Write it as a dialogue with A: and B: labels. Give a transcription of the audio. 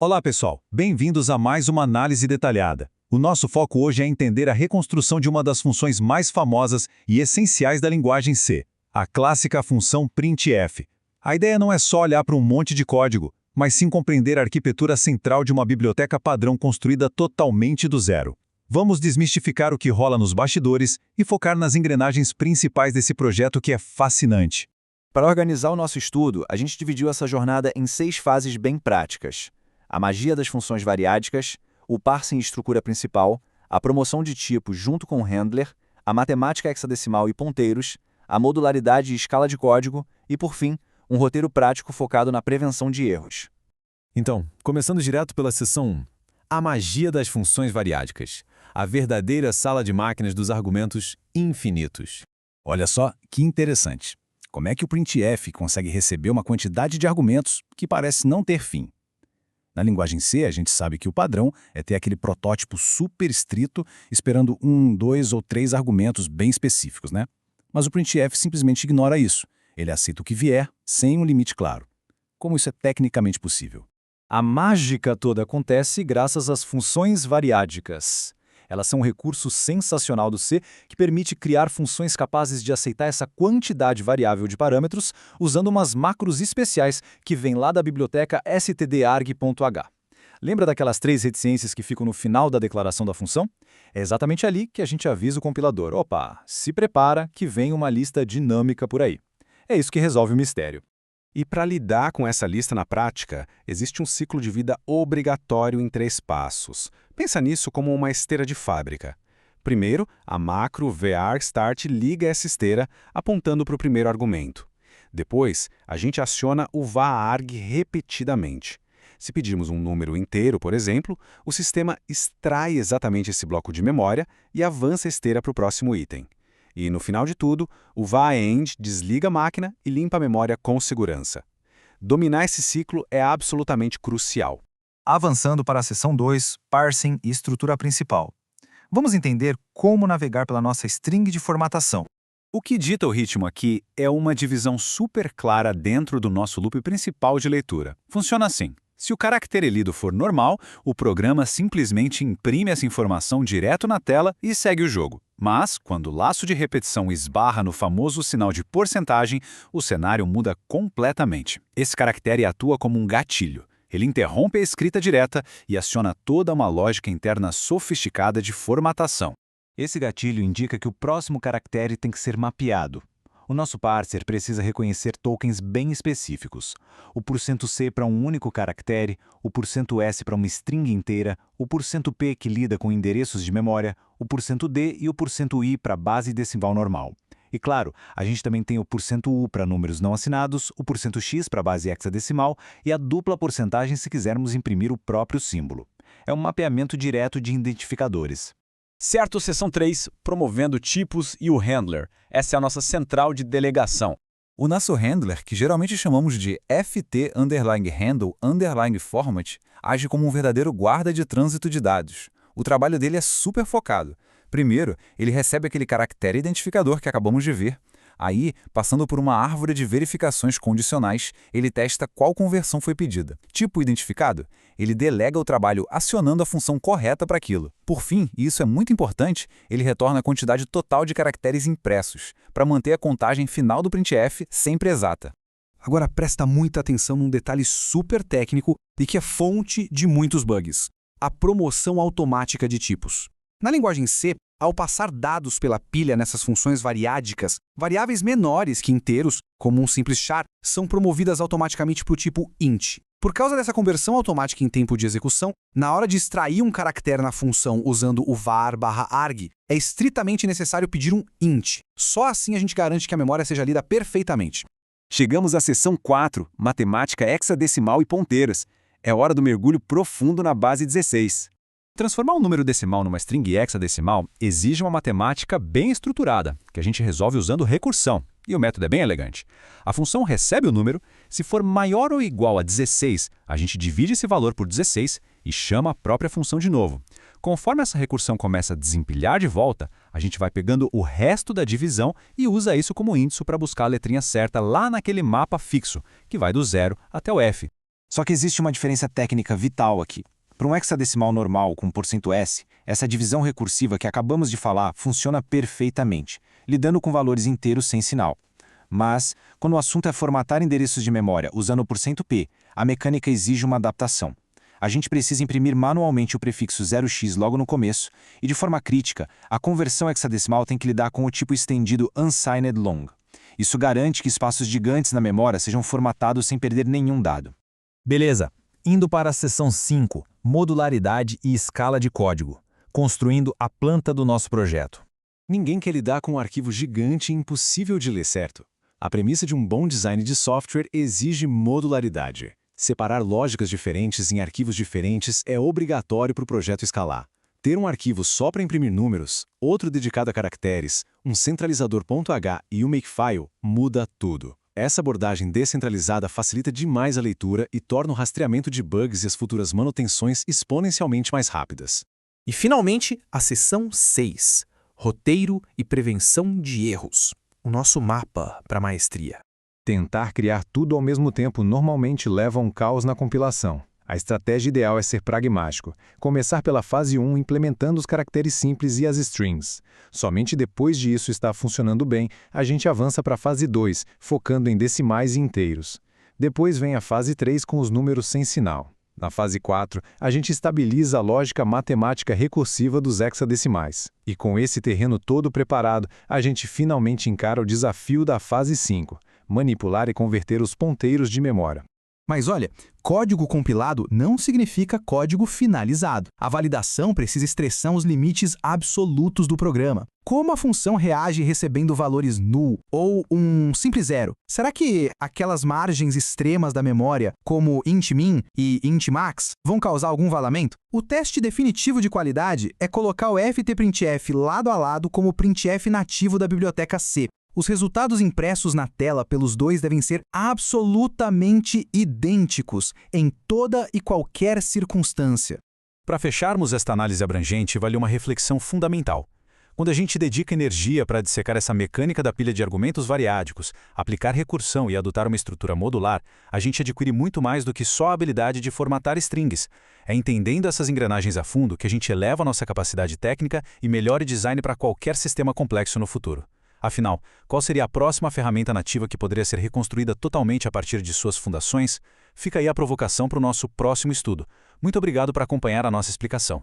A: Olá, pessoal. Bem-vindos a mais uma análise detalhada. O nosso foco hoje é entender a reconstrução de uma das funções mais famosas e essenciais da linguagem C, a clássica função printf. A ideia não é só olhar para um monte de código, mas sim compreender a arquitetura central de uma biblioteca padrão construída totalmente do zero. Vamos desmistificar o que rola nos bastidores e focar nas engrenagens principais desse projeto que é fascinante.
B: Para organizar o nosso estudo, a gente dividiu essa jornada em 6 fases bem práticas: a magia das funções variádicas, o parsing e estrutura principal, a promoção de tipo junto com o handler, a matemática hexadecimal e ponteiros, a modularidade e escala de código e, por fim, um roteiro prático focado na prevenção de erros.
C: Então, começando direto pela seção 1, a magia das funções variádicas, a verdadeira sala de máquinas dos argumentos infinitos.
D: Olha só que interessante. Como é que o printf consegue receber uma quantidade de argumentos que parece não ter fim? Na linguagem C, a gente sabe que o padrão é ter aquele protótipo super estrito, esperando 1, 2 ou 3 argumentos bem específicos, né? Mas o printf simplesmente ignora isso. Ele aceita o que vier, sem um limite claro. Como isso é tecnicamente possível?
B: A mágica toda acontece graças às funções variádicas. Elas são um recurso sensacional do C que permite criar funções capazes de aceitar essa quantidade variável de parâmetros usando umas macros especiais que vêm lá da biblioteca stdarg.h. Lembra daquelas 3 reticências que ficam no final da declaração da função? É exatamente ali que a gente avisa o compilador: opa, se prepara que vem uma lista dinâmica por aí. É isso que resolve o mistério.
E: E para lidar com essa lista na prática, existe um ciclo de vida obrigatório em 3 passos. Pensa nisso como uma esteira de fábrica. Primeiro, a macro var_start liga essa esteira, apontando para o primeiro argumento. Depois, a gente aciona o var_arg repetidamente. Se pedirmos um número inteiro, por exemplo, o sistema extrai exatamente esse bloco de memória e avança a esteira para o próximo item. E, no final de tudo, o var_end desliga a máquina e limpa a memória com segurança. Dominar esse ciclo é absolutamente crucial.
F: Avançando para a seção 2, parsing e estrutura principal. Vamos entender como navegar pela nossa string de formatação.
C: O que dita o ritmo aqui é uma divisão super clara dentro do nosso loop principal de leitura. Funciona assim. Se o caractere lido for normal, o programa simplesmente imprime essa informação direto na tela e segue o jogo. Mas, quando o laço de repetição esbarra no famoso sinal de porcentagem, o cenário muda completamente. Esse caractere atua como um gatilho. Ele interrompe a escrita direta e aciona toda uma lógica interna sofisticada de formatação.
B: Esse gatilho indica que o próximo caractere tem que ser mapeado. O nosso parser precisa reconhecer tokens bem específicos. O %C para um único caractere, o %S para uma string inteira, o %P que lida com endereços de memória, o %D e o %I para base decimal normal. E claro, a gente também tem o %U para números não assinados, o %X para base hexadecimal e a dupla porcentagem se quisermos imprimir o próprio símbolo. É um mapeamento direto de identificadores.
C: Certo, seção 3, promovendo tipos e o handler. Essa é a nossa central de delegação.
D: O nosso handler, que geralmente chamamos de ft_handle_format, age como um verdadeiro guarda de trânsito de dados. O trabalho dele é super focado. Primeiro, ele recebe aquele caractere identificador que acabamos de ver. Aí, passando por uma árvore de verificações condicionais, ele testa qual conversão foi pedida. Tipo identificado, ele delega o trabalho acionando a função correta para aquilo. Por fim, e isso é muito importante, ele retorna a quantidade total de caracteres impressos, para manter a contagem final do printf sempre exata.
E: Agora presta muita atenção num detalhe super técnico e que é fonte de muitos bugs: a promoção automática de tipos. Na linguagem C, ao passar dados pela pilha nessas funções variádicas, variáveis menores que inteiros, como um simples char, são promovidas automaticamente para o tipo int. Por causa dessa conversão automática em tempo de execução, na hora de extrair um caractere na função usando o var_arg, é estritamente necessário pedir um int. Só assim a gente garante que a memória seja lida perfeitamente. Chegamos à seção 4, matemática hexadecimal e ponteiras. É hora do mergulho profundo na base 16.
C: Transformar um número decimal numa string hexadecimal exige uma matemática bem estruturada, que a gente resolve usando recursão, e o método é bem elegante. A função recebe o número, se for maior ou igual a 16, a gente divide esse valor por 16 e chama a própria função de novo. Conforme essa recursão começa a desempilhar de volta, a gente vai pegando o resto da divisão e usa isso como índice para buscar a letrinha certa lá naquele mapa fixo, que vai do 0 até o f.
B: Só que existe uma diferença técnica vital aqui. Para um hexadecimal normal com %s, essa divisão recursiva que acabamos de falar funciona perfeitamente, lidando com valores inteiros sem sinal. Mas, quando o assunto é formatar endereços de memória usando o %p, a mecânica exige uma adaptação. A gente precisa imprimir manualmente o prefixo 0x logo no começo, e de forma crítica, a conversão hexadecimal tem que lidar com o tipo estendido unsigned long. Isso garante que espaços gigantes na memória sejam formatados sem perder nenhum dado.
A: Beleza. Indo para a seção 5, modularidade e escala de código, construindo a planta do nosso projeto. Ninguém quer lidar com um arquivo gigante e impossível de ler, certo? A premissa de um bom design de software exige modularidade. Separar lógicas diferentes em arquivos diferentes é obrigatório para o projeto escalar. Ter um arquivo só para imprimir números, outro dedicado a caracteres, um centralizador .h e um makefile muda tudo. Essa abordagem descentralizada facilita demais a leitura e torna o rastreamento de bugs e as futuras manutenções exponencialmente mais rápidas.
E: E, finalmente, a seção 6, roteiro e prevenção de erros. O nosso mapa para a maestria.
A: Tentar criar tudo ao mesmo tempo normalmente leva a um caos na compilação. A estratégia ideal é ser pragmático. Começar pela fase 1 implementando os caracteres simples e as strings. Somente depois de isso estar funcionando bem, a gente avança para a fase 2, focando em decimais e inteiros. Depois vem a fase 3 com os números sem sinal. Na fase 4, a gente estabiliza a lógica matemática recursiva dos hexadecimais. E com esse terreno todo preparado, a gente finalmente encara o desafio da fase 5, manipular e converter os ponteiros de memória.
E: Mas olha, código compilado não significa código finalizado. A validação precisa estressar os limites absolutos do programa. Como a função reage recebendo valores null ou um simples zero? Será que aquelas margens extremas da memória, como int_min e int_max, vão causar algum vazamento? O teste definitivo de qualidade é colocar o ftprintf lado a lado como o printf nativo da biblioteca C. Os resultados impressos na tela pelos dois devem ser absolutamente idênticos em toda e qualquer circunstância.
C: Para fecharmos esta análise abrangente, vale uma reflexão fundamental. Quando a gente dedica energia para dissecar essa mecânica da pilha de argumentos variádicos, aplicar recursão e adotar uma estrutura modular, a gente adquire muito mais do que só a habilidade de formatar strings. É entendendo essas engrenagens a fundo que a gente eleva a nossa capacidade técnica e melhora o design para qualquer sistema complexo no futuro. Afinal, qual seria a próxima ferramenta nativa que poderia ser reconstruída totalmente a partir de suas fundações? Fica aí a provocação para o nosso próximo estudo. Muito obrigado por acompanhar a nossa explicação.